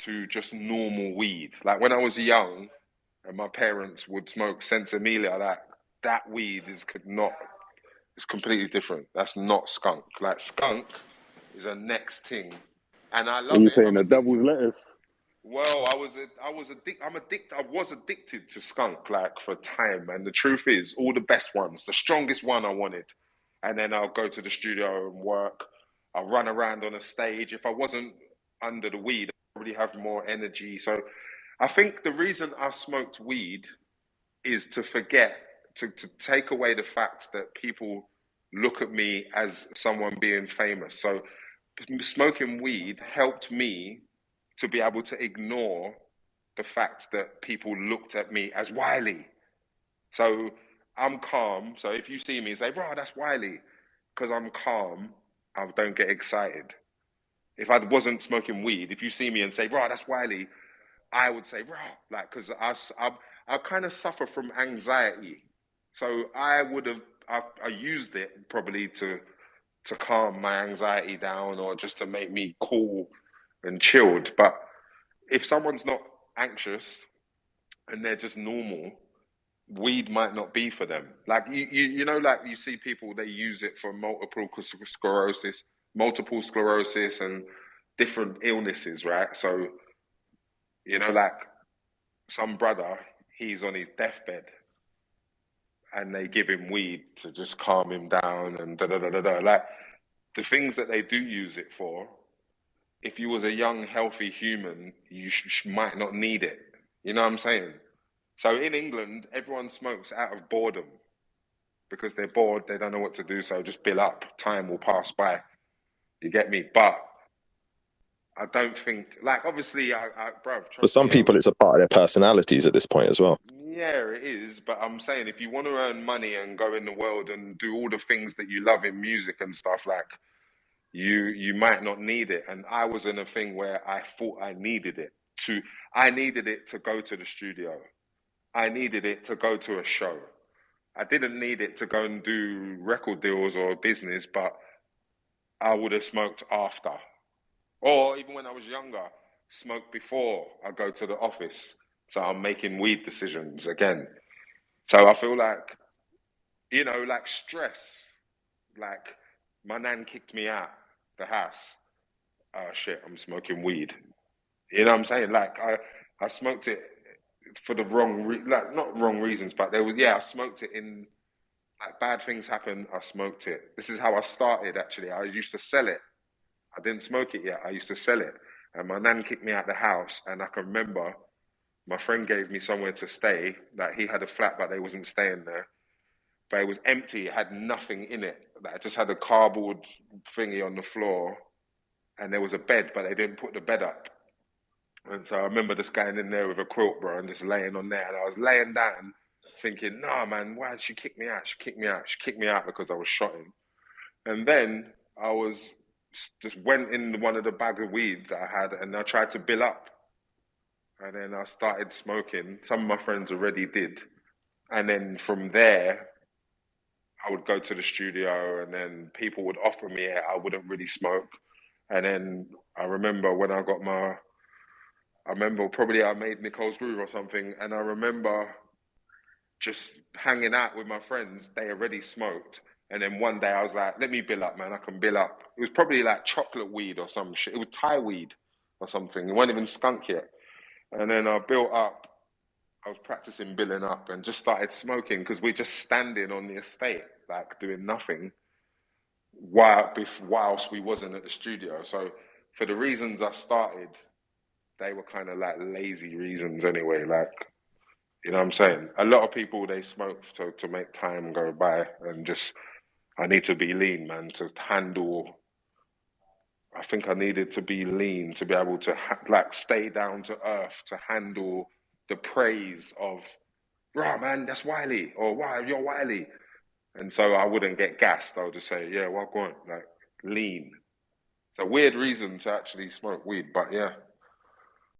to just normal weed. Like when I was young and my parents would smoke Sensimilia, like that weed is could not it's completely different. That's not skunk. Like skunk is a next thing. And I What love you it. saying? I'm The addicted. devil's lettuce. Well, I was addicted to skunk like for a time, and the truth is, all the best ones, the strongest one I wanted, and then I'll go to the studio and work. I'll run around on a stage. If I wasn't under the weed, I probably have more energy. So I think the reason I smoked weed is to forget, to take away the fact that people look at me as someone being famous. So smoking weed helped me to be able to ignore the fact that people looked at me as Wiley. So I'm calm. So if you see me and say, bro, that's Wiley, because I'm calm, I don't get excited. If I wasn't smoking weed, if you see me and say, bro, that's Wiley, I would say, bro, like, because I kind of suffer from anxiety. So I used it probably to calm my anxiety down or just to make me cool and chilled. But if someone's not anxious and they're just normal, weed might not be for them. Like you know, like you see people they use it for multiple sclerosis, and different illnesses, right? So like some brother, he's on his deathbed, and they give him weed to just calm him down and da da da da da. Like the things that they do use it for. If you was a young, healthy human, you might not need it. You know what I'm saying? So in England, everyone smokes out of boredom because they're bored, they don't know what to do, so just bill up. Time will pass by. You get me? But I don't think, like, obviously, bruv, For trust some me, people, it's a part of their personalities at this point as well. yeah, it is. But I'm saying if you want to earn money and go in the world and do all the things that you love in music and stuff, like, you might not need it. And I was in a thing where I thought I needed it to go to the studio. I needed it to go to a show. I didn't need it to go and do record deals or business, but I would have smoked after. Or even when I was younger, smoke before I go to the office. So I'm making weed decisions again. So I feel like, like stress. Like my nan kicked me out the house. Oh shit, I'm smoking weed. You know what I'm saying? Like I smoked it for the like not wrong reasons, but I smoked it in like bad things happen. I smoked it. This is how I started actually. I used to sell it. I didn't smoke it yet. I used to sell it, and my nan kicked me out the house. And I can remember my friend gave me somewhere to stay. Like he had a flat, but they wasn't staying there. But it was empty. It had nothing in it. Like, it just had a cardboard thingy on the floor, and there was a bed, but they didn't put the bed up. And so I remember just going in there with a quilt, bro, and just laying on there. And I was laying down thinking, nah, man, why did she kick me out? She kicked me out. She kicked me out because I was shotting. And then I was just went in one of the bag of weed that I had and I tried to bill up. And then I started smoking. Some of my friends already did. And then from there, I would go to the studio and then people would offer me it. I wouldn't really smoke. And then I remember when I remember probably I made Nicole's Groove or something, and I remember just hanging out with my friends. They already smoked, and then one day I was like, "Let me bill up, man. I can bill up." It was probably like chocolate weed or some shit. It was Thai weed or something. It wasn't even skunk yet. And then I built up. I was practicing billing up and just started smoking because we're just standing on the estate, like doing nothing, whilst we wasn't at the studio. So for the reasons I started, they were kind of like lazy reasons anyway. Like, you know what I'm saying? A lot of people, they smoke to make time go by and just, I need to be lean, man, to handle. I think I needed to be lean to be able to like stay down to earth to handle the praise of, rah, man, that's Wiley, or wow, you're Wiley. And so I wouldn't get gassed. I would just say, yeah, well, go on, like lean. It's a weird reason to actually smoke weed, but yeah.